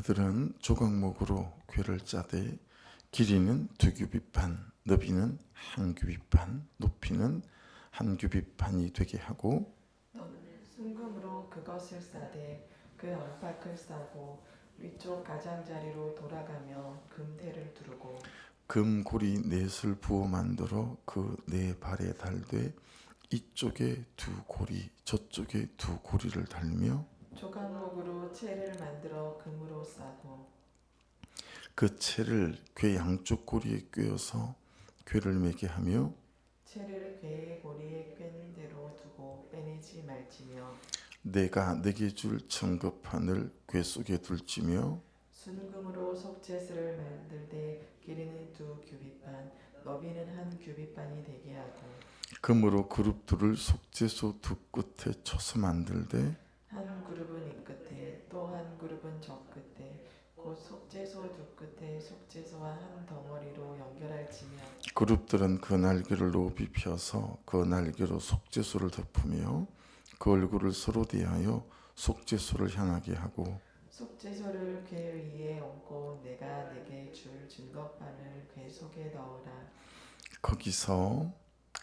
그들은 조각목으로 궤를 짜되 길이는 2규빗반, 너비는 1규빗반, 높이는 1규빗반이 되게 하고 너는 순금으로 그것을 싸되 그 안팎을 싸고 위쪽 가장자리로 돌아가며 금대를 두르고 금고리 넷을 부어 만들어 그 네 발에 달되 이쪽에 2고리 저쪽에 2고리를 달며 조각목으로 채를 만들어 금으로 싸고 그 채를 궤 양쪽 고리에 꿰어서 궤를 매게 하며 채를 궤의 고리에 꿰는 대로 두고 빼내지 말지며 내가 내게 줄 청급판을 궤 속에 둘지며 순금으로 속죄스를 만들되 길이는 2규빗반 너비는 1규빗반이 되게 하고 금으로 그룹 둘을 속죄소 두 끝에 쳐서 만들되 한 그룹은 이 끝에 또 한 그룹은 저 끝에 곧 속죄소 두 끝에 속죄소와 한 덩어리로 연결할지며 그룹들은 그 날개를 높이 펴서 그 날개로 속죄소를 덮으며 그 얼굴을 서로 대하여 속죄소를 향하게 하고 속죄소를 궤 위에 얹고 내가 내게 줄 증거판을 궤 속에 넣으라. 거기서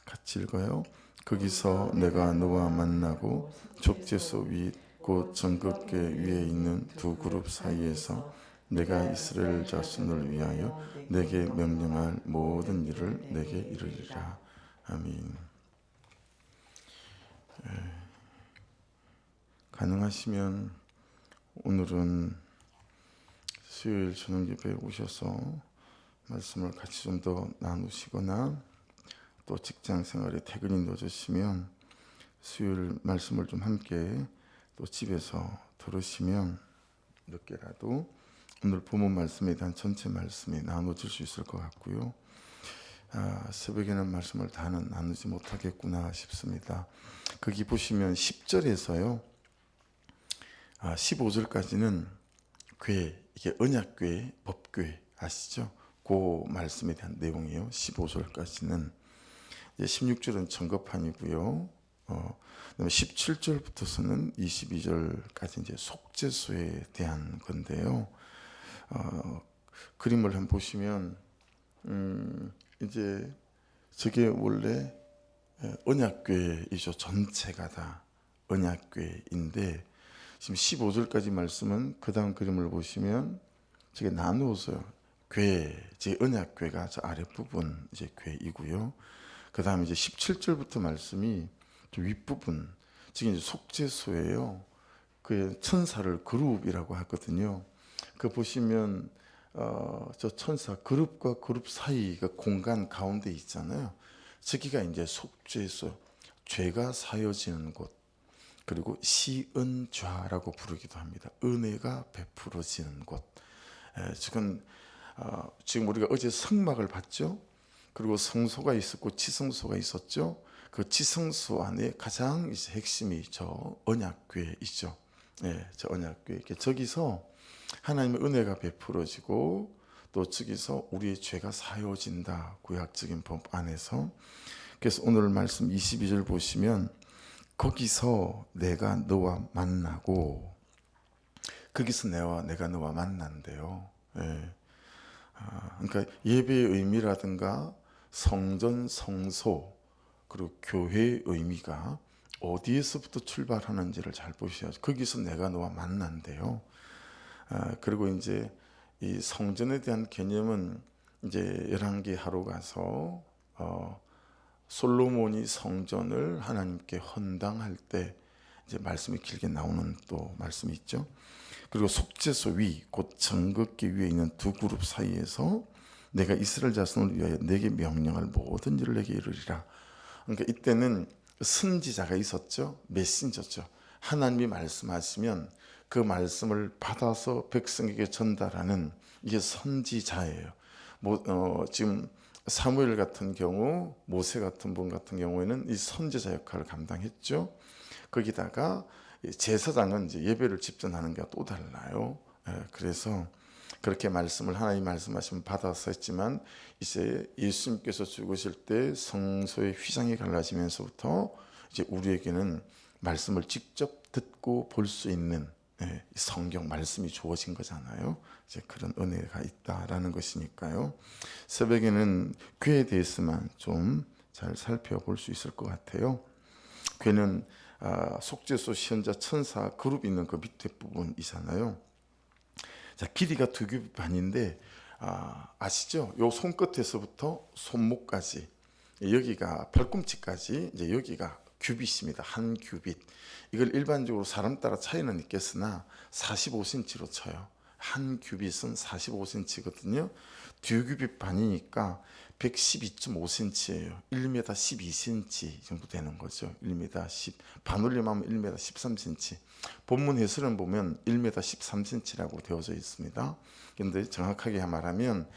같이 읽어요. 거기서 내가 너와 만나고 속죄소 위 곧 정극계 위에 있는 두 그룹 사이에서 내가 이스라엘 자손을 위하여 내게 명령할 모든 일을 내게 이르리라. 아멘. 가능하시면 오늘은 수요일 저녁 예배에 오셔서 말씀을 같이 좀 더 나누시거나 또 직장 생활에 퇴근이 늦으시면 수요일 말씀을 좀 함께 또 집에서 들으시면 늦게라도 오늘 본문 말씀에 대한 전체 말씀이 나눠질 수 있을 것 같고요. 새벽에는 말씀을 다는 나누지 못하겠구나 싶습니다. 거기 보시면 10절에서요. 15절까지는 궤, 이게 언약궤, 법궤 아시죠? 그 말씀에 대한 내용이에요. 15절까지는. 이제 16절은 정거판이고요. 그다음에 17절부터서는 22절까지 이제 속죄소에 대한 건데요. 그림을 한번 보시면, 이제 저게 원래 언약궤이죠. 전체가 다 언약궤인데, 지금 15절까지 말씀은 그 다음 그림을 보시면 저게 나누어서요. 궤, 제 언약궤가 저 아랫부분 이제 궤이고요. 그 다음에 이제 17절부터 말씀이 윗부분, 지금 이제 속죄소예요. 그 천사를 그룹이라고 하거든요. 그 보시면 저 천사 그룹과 그룹 사이가 공간 가운데 있잖아요. 저기가 이제 속죄소, 죄가 사여지는 곳. 그리고 시은좌라고 부르기도 합니다. 은혜가 베풀어지는 곳. 지금 우리가 어제 성막을 봤죠. 그리고 성소가 있었고 지성소가 있었죠. 그 지성소 안에 가장 이제 핵심이 저 언약궤이죠. 저 언약궤. 저기서 하나님의 은혜가 베풀어지고 또 저기서 우리의 죄가 사여진다. 구약적인 법 안에서. 그래서 오늘 말씀 22절 보시면 거기서 내가 너와 만나고 거기서 내가 너와 만난대요. 그러니까 예배의 의미라든가 성전, 성소 그리고 교회의 의미가 어디에서부터 출발하는지를 잘 보셔야죠. 거기서 내가 너와 만난대요. 그리고 이제 이 성전에 대한 개념은 이제 열왕기하로 가서 솔로몬이 성전을 하나님께 헌당할 때 이제 말씀이 길게 나오는 또 말씀이 있죠. 그리고 속죄소 위, 곧 정극기 위에 있는 두 그룹 사이에서 내가 이스라엘 자손을 위하여 내게 명령할 모든 일을 내게 이루리라. 그러니까 이때는 선지자가 있었죠. 메신저죠. 하나님이 말씀하시면 그 말씀을 받아서 백성에게 전달하는 이게 선지자예요. 지금 사무엘 같은 경우, 모세 같은 분 같은 경우에는 이 선지자 역할을 감당했죠. 거기다가 제사장은 이제 예배를 집전하는 게 또 달라요. 그래서 그렇게 말씀을 하나님 말씀하시면 받아서 했지만 이제 예수님께서 죽으실 때 성소의 휘장이 갈라지면서부터 이제 우리에게는 말씀을 직접 듣고 볼 수 있는 성경 말씀이 주어진 거잖아요. 이제 그런 은혜가 있다라는 것이니까요. 새벽에는 괴에 대해서만 좀 잘 살펴볼 수 있을 것 같아요. 괴는 속죄소, 시언자, 천사 그룹 있는 그 밑에 부분이잖아요. 자, 길이가 2규빗 반인데 아시죠? 요 손끝에서부터 손목까지, 여기가 발꿈치까지, 이제 여기가 규빗입니다. 1규빗. 이걸 일반적으로 사람 따라 차이는 있겠으나 45cm로 쳐요. 1규빗은 45cm거든요. 2규빗 반이니까 112.5cm예요. 1m 12cm 정도 되는 거죠. 1m 10, 반올림하면 1m 13cm. 본문 해설은 보면 1m 13cm라고 되어져 있습니다. 그런데 정확하게 말하면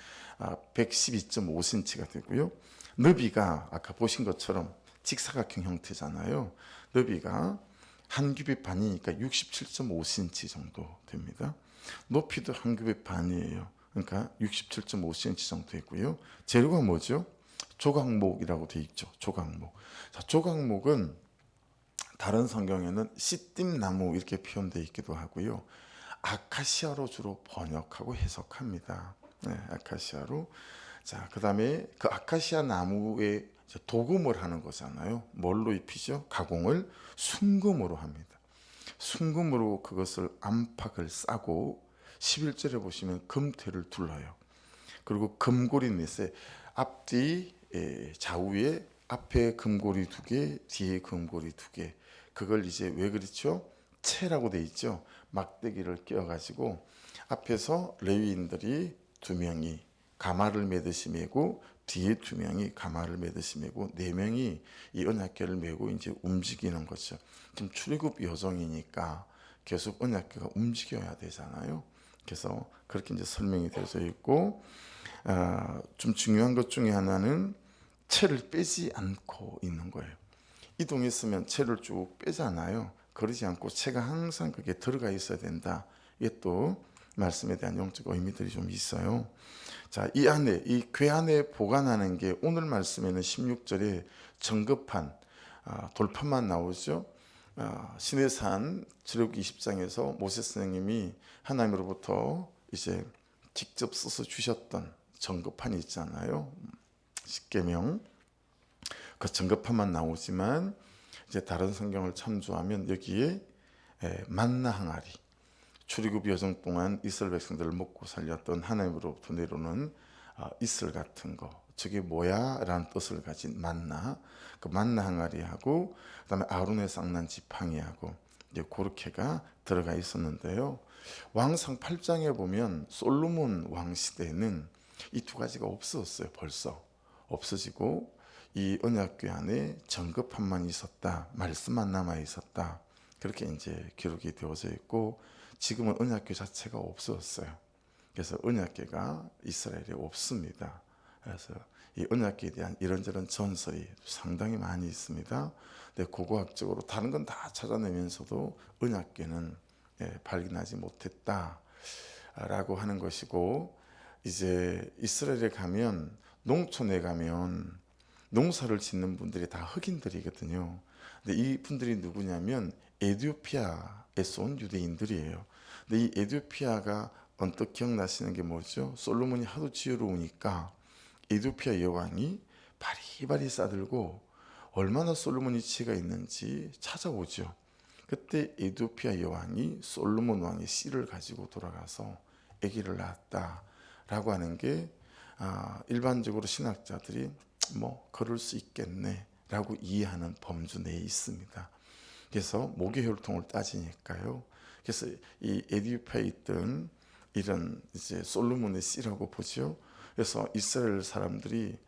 112.5cm가 되고요. 너비가 아까 보신 것처럼 직사각형 형태잖아요. 너비가 1규빗 반이니까 67.5cm 정도 됩니다. 높이도 1규빗 반이에요. 그러니까 67.5cm 정도 되고요. 재료가 뭐죠? 조각목이라고 되어 있죠. 조각목. 자, 조각목은 다른 성경에는 씨띠나무 이렇게 표현되어 있기도 하고요. 아카시아로 주로 번역하고 해석합니다. 아카시아로. 자, 그다음에 그 아카시아 나무에 도금을 하는 거잖아요. 뭘로 입히죠? 가공을 순금으로 합니다. 순금으로 그것을 안팎을 싸고 11절에 보시면 금태를 둘러요. 그리고 금고리 넷에 앞뒤 좌우에 앞에 금고리 2개, 뒤에 금고리 2개. 그걸 이제 왜 그렇죠? 채라고 돼 있죠. 막대기를 끼워가지고 앞에서 레위인들이 2명이 가마를 매듯이 메고 뒤에 2명이 가마를 매듯이 메고 4명이 이 언약궤를 메고 이제 움직이는 거죠. 지금 출애굽 여정이니까 계속 언약궤가 움직여야 되잖아요. 그래서 그렇게 이제 설명이 되어져 있고, 좀 중요한 것 중에 하나는 채를 빼지 않고 있는 거예요. 이동했으면 채를 쭉 빼잖아요. 그러지 않고 채가 항상 그게 들어가 있어야 된다. 이게 또 말씀에 대한 영적 의미들이 좀 있어요. 자, 이 안에, 이 궤 안에 보관하는 게 오늘 말씀에는 16절에 정급한 돌판만 나오죠. 시내산 출애굽기 20장에서 모세 선생님이 하나님으로부터 이제 직접 써서 주셨던 정급판이 있잖아요. 십계명. 그 정급판만 나오지만 이제 다른 성경을 참조하면 여기에 만나 항아리, 출애굽 여정 동안 이스라엘 백성들을 먹고 살렸던 하나님으로부터 내려오는 이슬 같은 거, 저게 뭐야? 라는 뜻을 가진 만나, 그 만나 항아리하고 그다음에 아론의 쌍난 지팡이하고 이제 그렇게가 들어가 있었는데요. 왕상 8장에 보면 솔로몬 왕 시대에는 이 2가지가 없었어요. 벌써 없어지고 이 언약궤 안에 정급판만 있었다, 말씀만 남아 있었다, 그렇게 이제 기록이 되어져 있고, 지금은 언약궤 자체가 없었어요. 그래서 언약궤가 이스라엘에 없습니다. 그래서 이 언약궤에 대한 이런저런 전설이 상당히 많이 있습니다. 근데 고고학적으로 다른 건 다 찾아내면서도 언약궤는 발견하지 못했다라고 하는 것이고, 이제 이스라엘에 가면, 농촌에 가면 농사를 짓는 분들이 다 흑인들이거든요. 근데 이 분들이 누구냐면 에티오피아에서 온 유대인들이에요. 근데 이 에티오피아가 언뜻 기억나시는 게 뭐죠? 솔로몬이 하도 지혜로우니까 에티오피아 여왕이 바리바리 싸들고 얼마나 솔로몬이 지혜가 있는지 찾아오죠. 그때 에티오피아 여왕이 솔로몬 왕의 씨를 가지고 돌아가서 아기를 낳았다라고 하는 게 일반적으로 신학자들이 뭐 그럴 수 있겠네라고 이해하는 범주 내에 있습니다. 그래서 모계 혈통을 따지니까요. 그래서 이 에티오피아에 있던 이런 이제 솔로몬의 씨라고 보죠. 그래서 이스라엘 사람들이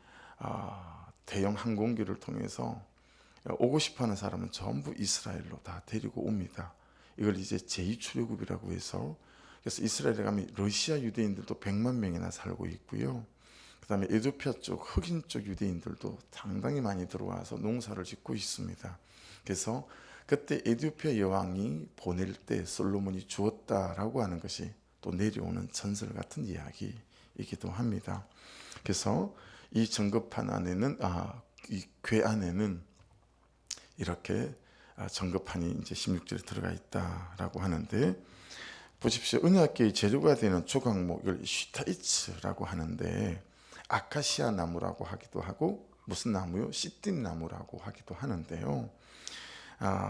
대형 항공기를 통해서 오고 싶어하는 사람은 전부 이스라엘로 다 데리고 옵니다. 이걸 이제 제2출애굽이라고 해서, 그래서 이스라엘에 가면 러시아 유대인들도 100만 명이나 살고 있고요. 그다음에 에티오피아 쪽 흑인 쪽 유대인들도 상당히 많이 들어와서 농사를 짓고 있습니다. 그래서 그때 에티오피아 여왕이 보낼 때 솔로몬이 주었다라고 하는 것이 또 내려오는 전설 같은 이야기이기도 합니다. 그래서 이 정급판 안에는 이 궤 안에는 이렇게 정급판이 이제 16절에 들어가 있다라고 하는데, 보십시오. 은혜학계의 재료가 되는 조각목을 슈타이츠라고 하는데, 아카시아 나무라고 하기도 하고 무슨 나무요? 시띠 나무라고 하기도 하는데요.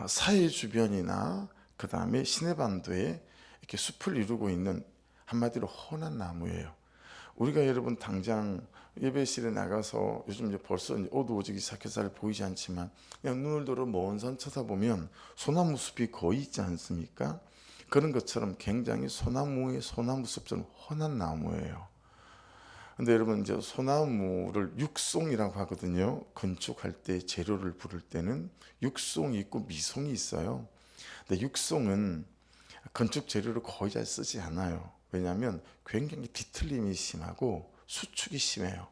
사해 주변이나 그 다음에 시내반도에 이렇게 숲을 이루고 있는 한마디로 헌한 나무예요. 우리가 여러분 당장 예배실에 나가서 요즘 이제 벌써 어두워지기 시작해서 잘 보이지 않지만 그냥 눈을 들어 먼 산 쳐다보면 소나무 숲이 거의 있지 않습니까? 그런 것처럼 굉장히 소나무의 소나무 숲처럼 헌한 나무예요. 근데 여러분 이제 소나무를 육송이라고 하거든요. 건축할 때 재료를 부를 때는 육송이 있고 미송이 있어요. 근데 육송은 건축 재료를 거의 잘 쓰지 않아요. 왜냐하면 굉장히 뒤틀림이 심하고 수축이 심해요.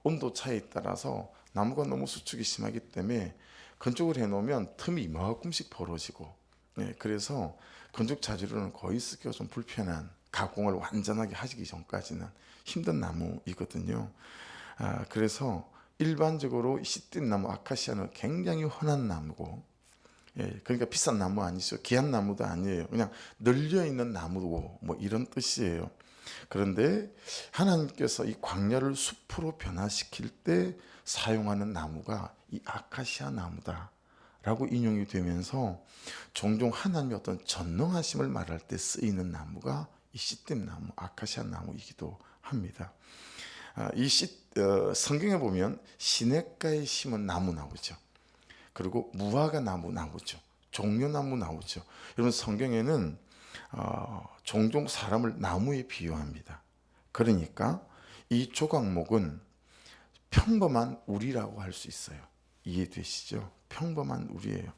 온도 차이에 따라서 나무가 너무 수축이 심하기 때문에 건축을 해놓으면 틈이 이만큼씩 벌어지고, 그래서 건축 자재로는 거의 쓰기가 좀 불편한, 가공을 완전하게 하시기 전까지는 힘든 나무이거든요. 그래서 일반적으로 시띠 나무 아카시아는 굉장히 흔한 나무고, 그러니까 비싼 나무 아니죠. 귀한 나무도 아니에요. 그냥 널려 있는 나무고 뭐 이런 뜻이에요. 그런데 하나님께서 이 광야를 숲으로 변화시킬 때 사용하는 나무가 이 아카시아 나무다라고 인용이 되면서 종종 하나님의 어떤 전능하심을 말할 때 쓰이는 나무가 이 시띠 나무, 아카시아 나무이기도 합니다. 성경에 보면 시냇가에 심은 나무 나오죠. 그리고 무화과 나무 나오죠. 종려나무 나오죠. 여러분 성경에는 종종 사람을 나무에 비유합니다. 그러니까 이 조각목은 평범한 우리라고 할 수 있어요. 이해되시죠? 평범한 우리예요.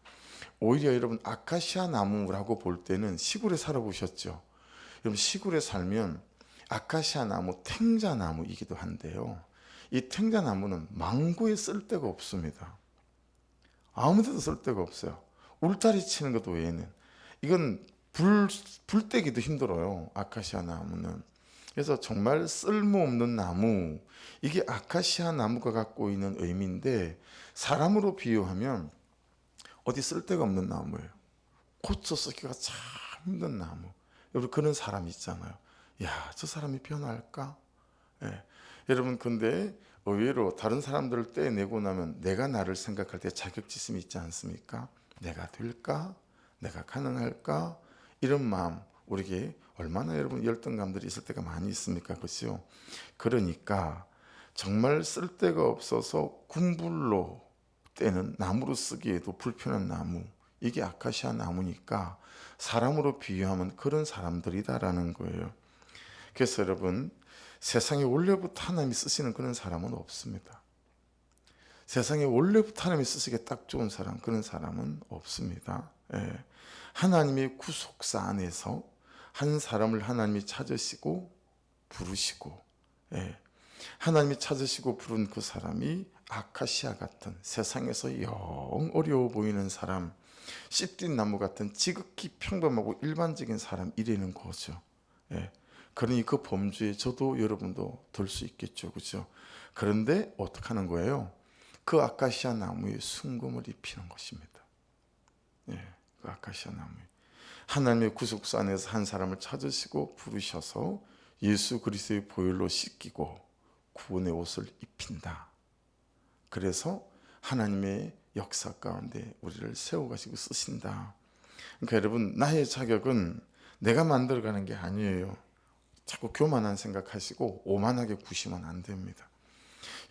오히려 여러분 아카시아 나무라고 볼 때는 시골에 살아보셨죠? 여러분 시골에 살면 아카시아 나무, 탱자나무이기도 한데요. 이 탱자나무는 망고에 쓸 데가 없습니다. 아무데도 쓸 데가 없어요. 울타리 치는 것 외에는. 이건 불 떼기도 힘들어요. 아카시아 나무는. 그래서 정말 쓸모없는 나무, 이게 아카시아 나무가 갖고 있는 의미인데, 사람으로 비유하면 어디 쓸 데가 없는 나무예요. 고쳐 쓰기가 참 힘든 나무. 여러분 그런 사람 있잖아요. 야, 저 사람이 변할까? 여러분 근데 의외로 다른 사람들을 떼내고 나면 내가 나를 생각할 때 자격지심이 있지 않습니까? 내가 될까? 내가 가능할까? 이런 마음, 우리에게 얼마나 여러분 열등감들이 있을 때가 많이 있습니까? 그렇죠? 그러니까 정말 쓸데가 없어서 군불로 떼는, 나무로 쓰기에도 불편한 나무, 이게 아카시아 나무니까 사람으로 비유하면 그런 사람들이다라는 거예요. 그래서 여러분 세상에 원래부터 하나님이 쓰시는 그런 사람은 없습니다. 세상에 원래부터 하나님이 쓰시기에 딱 좋은 사람, 그런 사람은 없습니다. 하나님의 구속사 안에서 한 사람을 하나님이 찾으시고 부르시고, 하나님이 찾으시고 부른 그 사람이 아카시아 같은 세상에서 영 어려워 보이는 사람, 씨띠 나무 같은 지극히 평범하고 일반적인 사람 이라는 거죠. 그러니 그 범주에 저도 여러분도 들 수 있겠죠, 그렇죠? 그런데 어떻게 하는 거예요? 그 아카시아 나무에 순금을 입히는 것입니다. 그 아카시아 나무에 하나님의 구속사 안에서 한 사람을 찾으시고 부르셔서 예수 그리스도의 보혈로 씻기고 구원의 옷을 입힌다. 그래서 하나님의 역사 가운데 우리를 세워가시고 쓰신다. 그러니까 여러분 나의 자격은 내가 만들어가는 게 아니에요. 자꾸 교만한 생각하시고 오만하게 구시면 안 됩니다.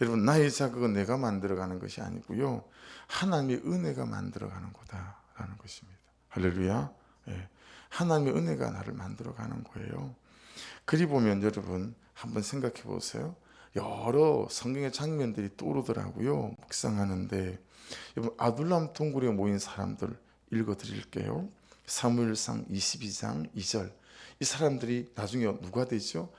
여러분 나의 자격은 내가 만들어가는 것이 아니고요. 하나님의 은혜가 만들어가는 거다라는 것입니다. 할렐루야. 하나님의 은혜가 나를 만들어가는 거예요. 그리 보면 여러분 한번 생각해 보세요. 여러 성경의 장면들이 떠오르더라고요. 묵상하는데 여러분 아둘람 동굴에 모인 사람들 읽어드릴게요. 사무엘상 22장 2절. 이 사람들이 나중에 누가 되죠?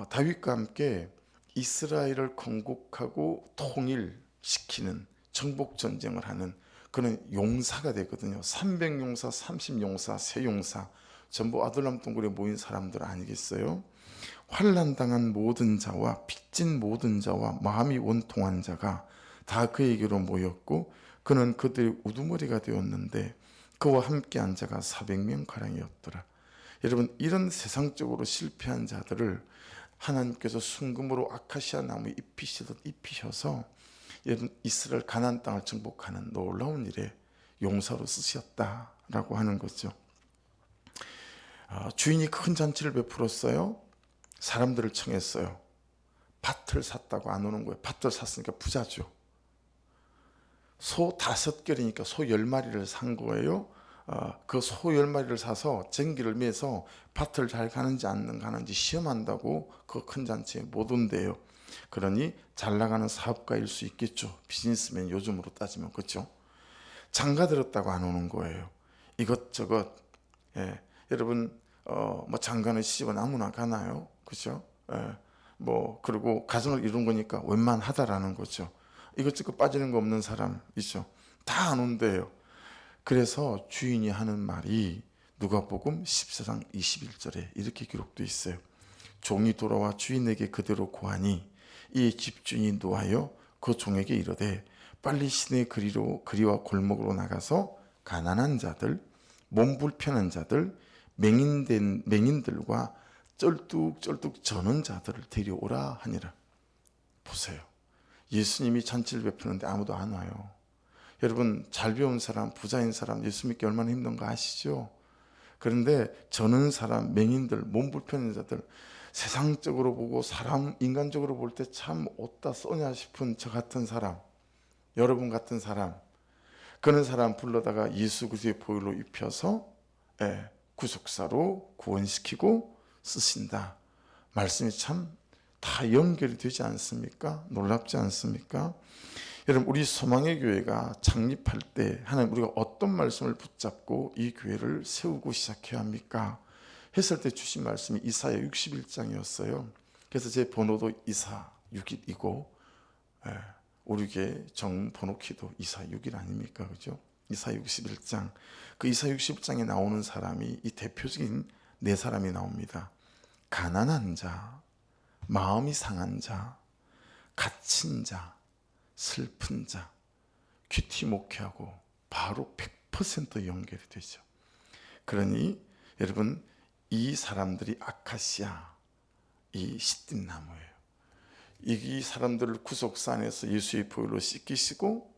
다윗과 함께 이스라엘을 건국하고 통일시키는 정복전쟁을 하는 그런 용사가 되거든요. 300용사, 30용사, 세용사 전부 아둘람 동굴에 모인 사람들 아니겠어요? 환난당한 모든 자와 빚진 모든 자와 마음이 원통한 자가 다 그에게로 모였고 그는 그들의 우두머리가 되었는데 그와 함께 한 자가 400명 가량이었더라. 여러분, 이런 세상적으로 실패한 자들을 하나님께서 순금으로 아카시아 나무 입히시듯 입히셔서 여러분 이스라엘 가나안 땅을 정복하는 놀라운 일에 용사로 쓰셨다라고 하는 거죠. 주인이 큰 잔치를 베풀었어요. 사람들을 청했어요. 밭을 샀다고 안 오는 거예요. 밭을 샀으니까 부자죠. 소 5결이니까 소 10마리를 산 거예요. 그 소 10마리를 사서 쟁기를 매서 밭을 잘 가는지 안 가는지 시험한다고 그 큰 잔치에 못 온대요. 그러니 잘 나가는 사업가일 수 있겠죠. 비즈니스맨 요즘으로 따지면. 그렇죠. 장가 들었다고 안 오는 거예요. 이것저것. 예. 여러분 뭐 장가는 시집은 아무나 가나요? 그렇죠? 예. 뭐 그리고 가정을 이룬 거니까 웬만하다라는 거죠. 이것저것 빠지는 거 없는 사람 있죠. 다 안 온대요. 그래서 주인이 하는 말이 누가복음 14장 21절에 이렇게 기록되어 있어요. 종이 돌아와 주인에게 그대로 고하니 이 집주인이 노하여 그 종에게 이르되 빨리 시내 거리와 골목으로 나가서 가난한 자들, 몸 불편한 자들, 맹인들과 쩔뚝쩔뚝 저는 자들을 데려오라 하니라. 보세요. 예수님이 잔치를 베푸는데 아무도 안 와요. 여러분, 잘 배운 사람, 부자인 사람 예수 믿기 얼마나 힘든 거 아시죠? 그런데 저는 사람, 맹인들, 몸 불편한 자들, 세상적으로 보고 사람, 인간적으로 볼 때 참 어디다 써냐 싶은 저 같은 사람, 여러분 같은 사람, 그런 사람 불러다가 예수 그리스도의 보혈로 입혀서 구속사로 구원시키고 쓰신다. 말씀이 참 다 연결이 되지 않습니까? 놀랍지 않습니까? 여러분, 우리 소망의 교회가 창립할 때 하나님 우리가 어떤 말씀을 붙잡고 이 교회를 세우고 시작해야 합니까? 했을 때 주신 말씀이 이사야 61장이었어요. 그래서 제 번호도 이사 6이고 우리 교회 정 번호키도 이사 6일 아닙니까? 그죠? 이사 61장. 그 이사 61장에 나오는 사람이 이 대표적인 네 사람이 나옵니다. 가난한 자, 마음이 상한 자, 갇힌 자, 슬픈 자, 큐티 목회하고 바로 100% 연결이 되죠. 그러니 여러분, 이 사람들이 아카시아, 이 시띠나무예요. 이 사람들을 구속사 안에서 예수의 보혈로 씻기시고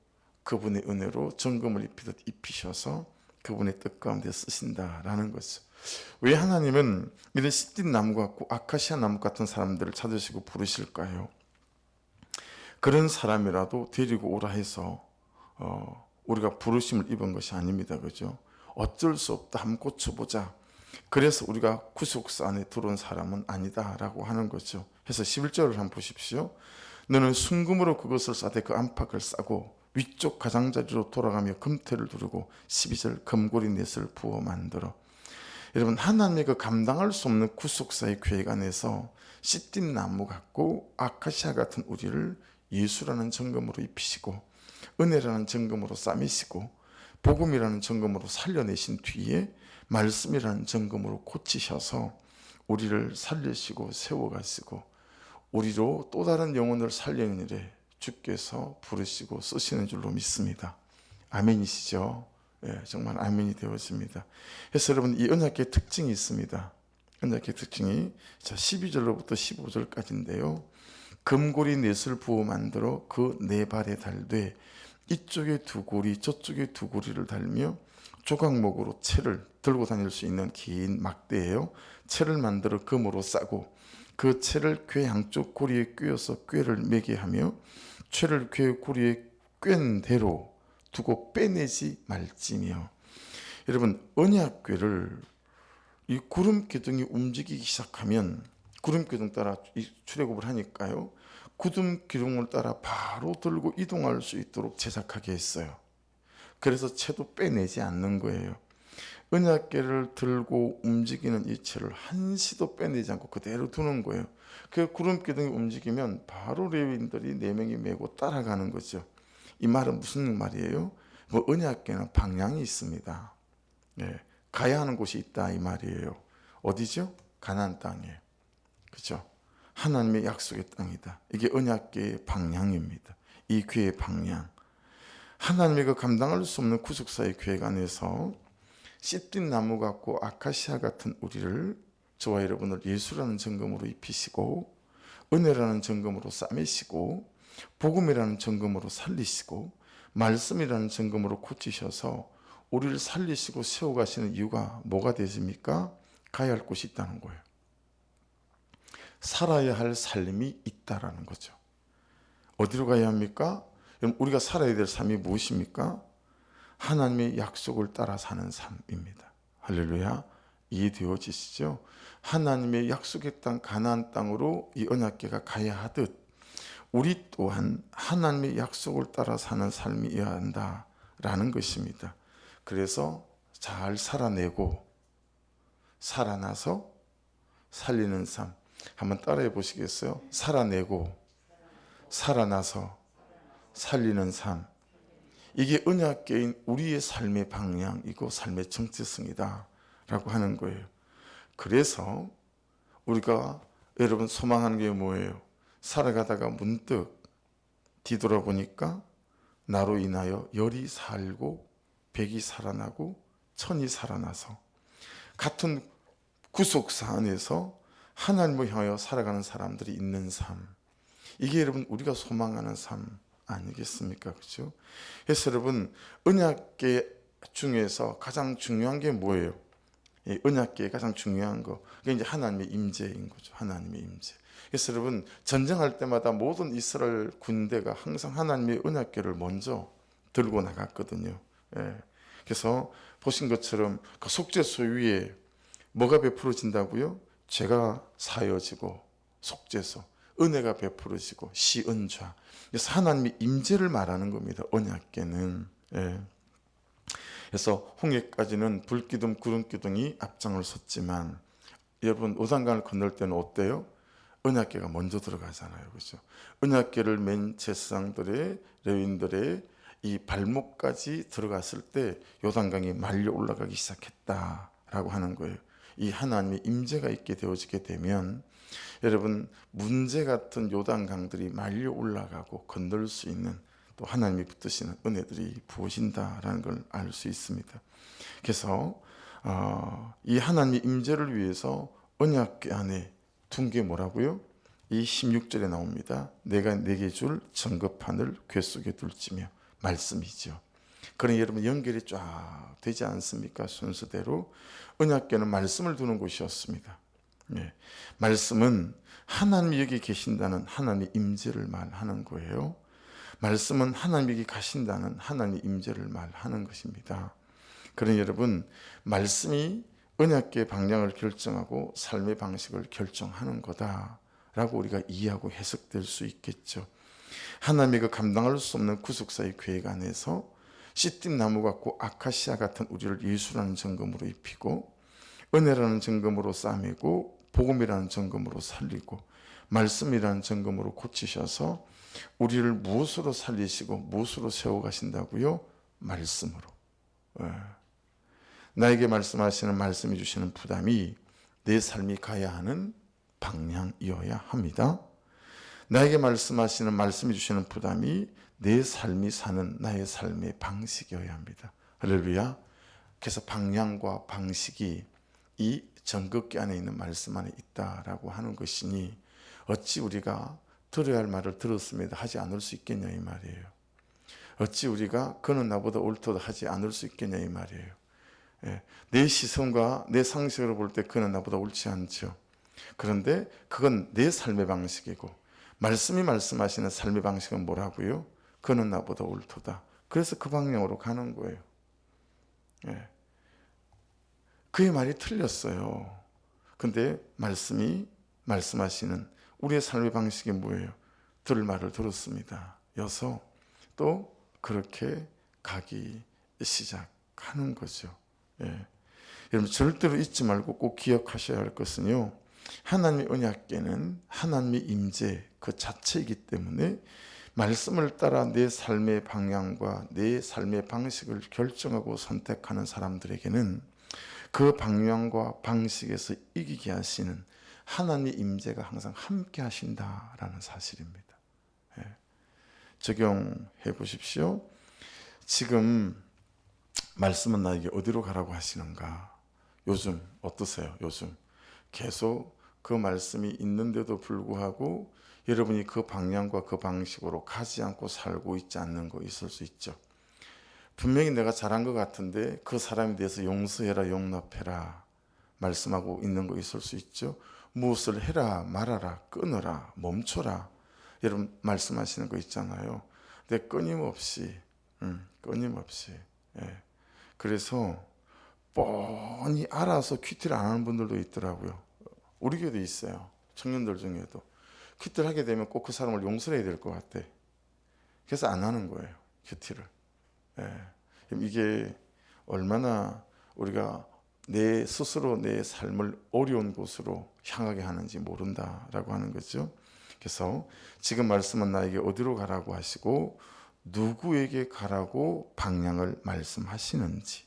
그분의 은혜로 정금을 입히듯 입히셔서 그분의 뜻 가운데 쓰신다라는 거죠. 왜 하나님은 이런 시띠나무 같고 아카시아 나무 같은 사람들을 찾으시고 부르실까요? 그런 사람이라도 데리고 오라 해서 우리가 부르심을 입은 것이 아닙니다. 그죠? 어쩔 수 없다. 한번 고쳐보자. 그래서 우리가 구속사 안에 들어온 사람은 아니다라고 하는 거죠. 그래서 11절을 한번 보십시오. 너는 순금으로 그것을 싸되 그 안팎을 싸고 위쪽 가장자리로 돌아가며 금태를 두르고 12절 금고리 넷을 부어 만들어. 여러분, 하나님의 그 감당할 수 없는 구속사의 계획 안에서 시띠나무 같고 아카시아 같은 우리를 예수라는 정금으로 입히시고 은혜라는 정금으로 싸매시고 복음이라는 정금으로 살려내신 뒤에 말씀이라는 정금으로 고치셔서 우리를 살리시고 세워가시고 우리로 또 다른 영혼을 살리는 일에 주께서 부르시고 쓰시는 줄로 믿습니다. 아멘이시죠? 정말 아멘이 되어집니다. 그래서 여러분, 이 언약계의 특징이 있습니다. 언약계의 특징이 12절로부터 15절까지인데요. 금고리 넷을 부어 만들어 그 네 발에 달되 이쪽에 두 고리 저쪽에 두 고리를 달며 조각목으로 채를 들고 다닐 수 있는 긴 막대예요. 채를 만들어 금으로 싸고 그 채를 궤 양쪽 고리에 꿰어서 꾀를 매게 하며 채를 궤 고리에 꿰는 대로 두고 빼내지 말지며. 여러분, 언약궤를 이 구름 기둥이 움직이기 시작하면 구름 기둥 따라 출애굽을 하니까요. 구름 기둥을 따라 바로 들고 이동할 수 있도록 제작하게 했어요. 그래서 채도 빼내지 않는 거예요. 언약궤를 들고 움직이는 이 채를 한시도 빼내지 않고 그대로 두는 거예요. 그 구름 기둥이 움직이면 바로 레위인들이 4명이 메고 따라가는 거죠. 이 말은 무슨 말이에요? 뭐 언약궤는 방향이 있습니다. 가야 하는 곳이 있다 이 말이에요. 어디죠? 가나안 땅에. 그렇죠? 하나님의 약속의 땅이다. 이게 언약궤의 방향입니다. 이 궤의 방향. 하나님의 그 감당할 수 없는 구속사의 계획 안에서 씨띤 나무 같고 아카시아 같은 우리를, 저와 여러분을 예수라는 증거으로 입히시고 은혜라는 증거으로 싸매시고 복음이라는 증거으로 살리시고 말씀이라는 증거으로 고치셔서 우리를 살리시고 세워가시는 이유가 뭐가 되십니까? 가야 할 곳이 있다는 거예요. 살아야 할 삶이 있다라는 거죠. 어디로 가야 합니까? 우리가 살아야 될 삶이 무엇입니까? 하나님의 약속을 따라 사는 삶입니다. 할렐루야. 이해되어지시죠? 하나님의 약속의 땅 가나안 땅으로 이 언약궤가 가야 하듯 우리 또한 하나님의 약속을 따라 사는 삶이어야 한다라는 것입니다. 그래서 잘 살아내고 살아나서 살리는 삶, 한번 따라해 보시겠어요? 살아내고 살아나서 살리는 삶, 이게 언약궤인 우리의 삶의 방향이고 삶의 정체성이다 라고 하는 거예요. 그래서 우리가 여러분 소망하는 게 뭐예요? 살아가다가 문득 뒤돌아보니까 나로 인하여 열이 살고 백이 살아나고 천이 살아나서 같은 구속사 안에서 하나님을 향하여 살아가는 사람들이 있는 삶, 이게 여러분 우리가 소망하는 삶 아니겠습니까? 그렇죠? 그래서 여러분 언약궤 중에서 가장 중요한 게 뭐예요? 언약궤의 가장 중요한 거, 그게 이제 하나님의 임재인 거죠. 하나님의 임재. 그래서 여러분 전쟁할 때마다 모든 이스라엘 군대가 항상 하나님의 언약궤를 먼저 들고 나갔거든요. 그래서 보신 것처럼 그 속죄소 위에 뭐가 베풀어진다고요? 죄가 사여지고 속죄소, 은혜가 베풀어지고 시은좌. 그래서 하나님의 임재를 말하는 겁니다. 언약궤는. 그래서 홍해까지는 불기둥 구름기둥이 앞장을 섰지만 여러분 요단강을 건널 때는 어때요? 언약궤가 먼저 들어가잖아요. 그렇죠? 언약궤를 맨 제사장들의 레위인들의 이 발목까지 들어갔을 때 요단강이 말려 올라가기 시작했다라고 하는 거예요. 이 하나님의 임재가 있게 되어지게 되면 여러분 문제 같은 요단강들이 말려 올라가고 건널 수 있는 또 하나님이 붙드시는 은혜들이 부어진다라는 걸 알 수 있습니다. 그래서 이 하나님의 임재를 위해서 언약궤 안에 둔 게 뭐라고요? 이 16절에 나옵니다. 내가 내게 줄 증거판을 궤 속에 둘지며, 말씀이죠. 그러니 여러분 연결이 쫙 되지 않습니까? 순서대로 언약궤는 말씀을 두는 곳이었습니다. 말씀은 하나님이 여기 계신다는 하나님의 임재를 말하는 거예요. 말씀은 하나님이 여기 가신다는 하나님의 임재를 말하는 것입니다. 그러니 여러분 말씀이 언약궤의 방향을 결정하고 삶의 방식을 결정하는 거다라고 우리가 이해하고 해석될 수 있겠죠. 하나님이 그 감당할 수 없는 구속사의 계획 안에서 씨띤 나무 같고 아카시아 같은 우리를 예수라는 증거으로 입히고 은혜라는 증거으로 싸매고 복음이라는 증거으로 살리고 말씀이라는 증거으로 고치셔서 우리를 무엇으로 살리시고 무엇으로 세워가신다고요? 말씀으로. 나에게 말씀하시는, 말씀해 주시는 부담이 내 삶이 가야 하는 방향이어야 합니다. 나에게 말씀하시는, 말씀해 주시는 부담이 내 삶이 사는 나의 삶의 방식이어야 합니다. 할렐루야. 그래서 방향과 방식이 이 정극기 안에 있는 말씀 안에 있다라고 하는 것이니 어찌 우리가 들어야 할 말을 들었습니다 하지 않을 수 있겠냐 이 말이에요. 어찌 우리가 그는 나보다 옳다 하지 않을 수 있겠냐 이 말이에요. 내 시선과 내 상식으로 볼 때 그는 나보다 옳지 않죠. 그런데 그건 내 삶의 방식이고 말씀이 말씀하시는 삶의 방식은 뭐라고요? 그는 나보다 옳도다. 그래서 그 방향으로 가는 거예요. 그의 말이 틀렸어요. 근데 말씀이 말씀하시는 우리의 삶의 방식이 뭐예요? 들을 말을 들었습니다. 여서 또 그렇게 가기 시작하는 거죠. 여러분 절대로 잊지 말고 꼭 기억하셔야 할 것은요. 하나님의 언약궤는 하나님의 임재 그 자체이기 때문에 말씀을 따라 내 삶의 방향과 내 삶의 방식을 결정하고 선택하는 사람들에게는 그 방향과 방식에서 이기게 하시는 하나님의 임재가 항상 함께 하신다라는 사실입니다. 적용해 보십시오. 지금 말씀은 나에게 어디로 가라고 하시는가? 요즘 어떠세요? 요즘 계속 그 말씀이 있는데도 불구하고 여러분이 그 방향과 그 방식으로 가지 않고 살고 있지 않는 거 있을 수 있죠. 분명히 내가 잘한 것 같은데 그 사람에 대해서 용서해라, 용납해라 말씀하고 있는 거 있을 수 있죠. 무엇을 해라, 말아라, 끊어라, 멈춰라 여러분 말씀하시는 거 있잖아요. 근데 끊임없이 예. 그래서 뻔히 알아서 큐티를 안 하는 분들도 있더라고요. 우리 교회도 있어요. 청년들 중에도 큐티를 하게 되면 꼭 그 사람을 용서해야 될 것 같아. 그래서 안 하는 거예요, 큐티를. 예. 이게 얼마나 우리가 내 스스로 내 삶을 어려운 곳으로 향하게 하는지 모른다라고 하는 거죠. 그래서 지금 말씀은 나에게 어디로 가라고 하시고 누구에게 가라고 방향을 말씀하시는지,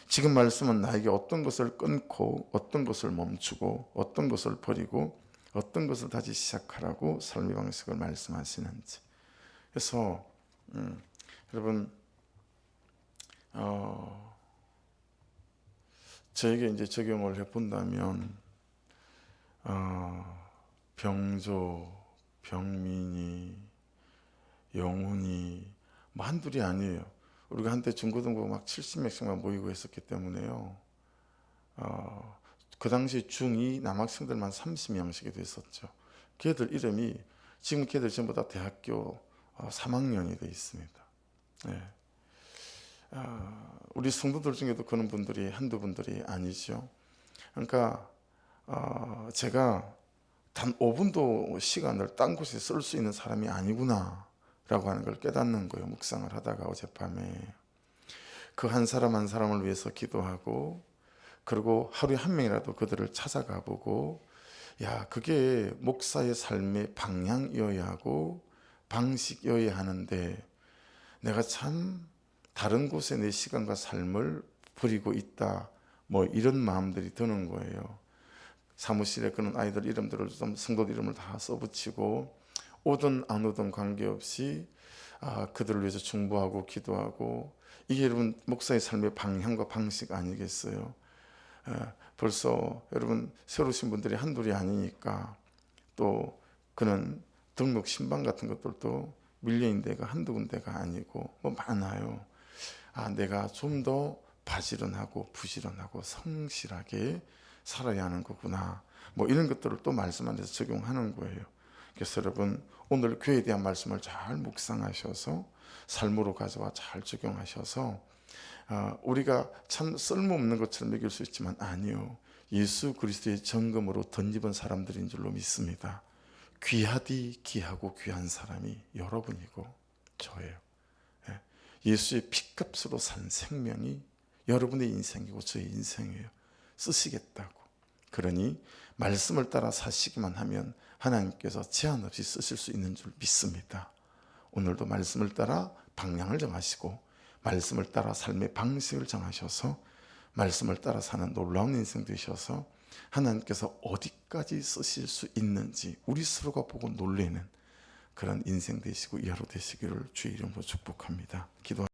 지금 말씀은 나에게 어떤 것을 끊고 어떤 것을 멈추고 어떤 것을 버리고 어떤 것을 다시 시작하라고 삶의 방식을 말씀하시는지. 그래서 여러분 저에게 이제 적용을 해본다면 병조, 병민이, 영훈이 뭐 한둘이 아니에요. 우리가 한때 중고등부 막 70명씩만 모이고 했었기 때문에요. 그 당시 중2 남학생들만 30명씩이 됐었죠. 걔들 이름이 지금 걔들 전부 다 대학교 3학년이 돼 있습니다. 네. 우리 성도들 중에도 그런 분들이 한두 분들이 아니죠. 그러니까 제가 단 5분도 시간을 딴 곳에 쓸 수 있는 사람이 아니구나 라고 하는 걸 깨닫는 거예요. 묵상을 하다가 어젯밤에 그 한 사람 한 사람을 위해서 기도하고, 그리고 하루에 한 명이라도 그들을 찾아가 보고, 야, 그게 목사의 삶의 방향이어야 하고 방식이어야 하는데 내가 참 다른 곳에 내 시간과 삶을 버리고 있다, 뭐 이런 마음들이 드는 거예요. 사무실에 그런 아이들 이름들을 좀 성도 이름을 다 써붙이고, 오든 안 오든 관계없이 그들을 위해서 중보하고 기도하고, 이게 여러분 목사의 삶의 방향과 방식 아니겠어요? 벌써 여러분 새로 오신 분들이 한둘이 아니니까, 또 그는 등록 신방 같은 것들도 밀려있는 데가 한두 군데가 아니고 뭐 많아요. 내가 좀 더 바지런하고 부지런하고 성실하게 살아야 하는 거구나, 뭐 이런 것들을 또 말씀 안에서 적용하는 거예요. 그래서 여러분 오늘 교회에 대한 말씀을 잘 묵상하셔서 삶으로 가져와 잘 적용하셔서 우리가 참 쓸모없는 것처럼 여길 수 있지만 아니요, 예수 그리스도의 정금으로 덧입은 사람들인 줄로 믿습니다. 귀하디 귀하고 귀한 사람이 여러분이고 저예요. 예수의 피값으로 산 생명이 여러분의 인생이고 저의 인생이에요. 쓰시겠다고. 그러니 말씀을 따라 사시기만 하면 하나님께서 제한 없이 쓰실 수 있는 줄 믿습니다. 오늘도 말씀을 따라 방향을 정하시고 말씀을 따라 삶의 방식을 정하셔서 말씀을 따라 사는 놀라운 인생 되셔서 하나님께서 어디까지 쓰실 수 있는지 우리 스스로가 보고 놀라는 그런 인생 되시고 이하로 되시기를 주의 이름으로 축복합니다. 기도